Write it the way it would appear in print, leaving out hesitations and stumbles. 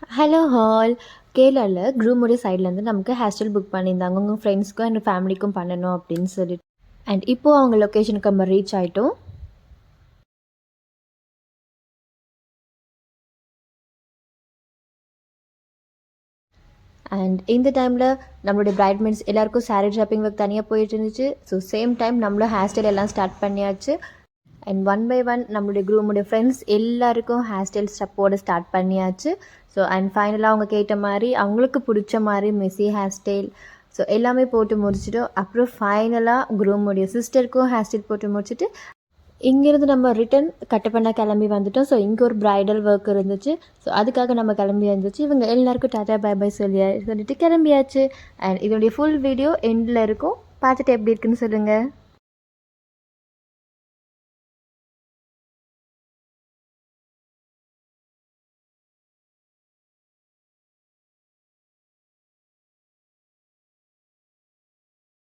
Hello hall. கேரளால க்ரூமுடைய சைட்லேருந்து நமக்கு ஹாஸ்டல் புக் பண்ணியிருந்தாங்க. உங்கள் ஃப்ரெண்ட்ஸ்க்கும் அண்ட் ஃபேமிலிக்கும் பண்ணணும் அப்படின்னு சொல்லிட்டு. அண்ட் இப்போது அவங்க லொக்கேஷனுக்கு நம்ம ரீச் ஆகிட்டோம். அண்ட் இந்த டைமில் நம்மளுடைய பிரைட்மெட்ஸ் எல்லாருக்கும் சாரீ ஷாப்பிங் ஒர்க் தனியாக போயிட்டு இருந்துச்சு. ஸோ சேம் டைம் நம்மளும் ஹேர் ஸ்டைல் எல்லாம் ஸ்டார்ட் பண்ணியாச்சு. அண்ட் ஒன் பை ஒன் நம்மளுடைய க்ரூமுடைய ஃப்ரெண்ட்ஸ் எல்லாருக்கும் ஹேர் ஸ்டைல் ஸ்டெப்போடு ஸ்டார்ட் பண்ணியாச்சு. ஸோ அண்ட் ஃபைனலாக அவங்க கேட்ட மாதிரி அவங்களுக்கு பிடிச்ச மாதிரி மெஸ்ஸி ஹேர் ஸ்டைல் ஸோ எல்லாமே போட்டு முடிச்சுட்டோம். அப்புறம் ஃபைனலாக க்ரூமுடைய சிஸ்டருக்கும் ஹேர் ஸ்டைல் போட்டு முடிச்சுட்டு இங்கேருந்து நம்ம ரிட்டன் கட்டப்பண்ணா கிளம்பி வந்துட்டோம். ஸோ இங்கே ஒரு ப்ரைடல் ஒர்க் இருந்துச்சு. ஸோ அதுக்காக நம்ம கிளம்பி வந்துச்சு. இவங்க எல்லாருக்கும் டாட்டா பை பை சொல்லிட்டு கிளம்பியாச்சு. அண்ட் இதோடைய ஃபுல் வீடியோ எண்டில் இருக்கும். பார்த்துட்டு எப்படி இருக்குன்னு சொல்லுங்கள்.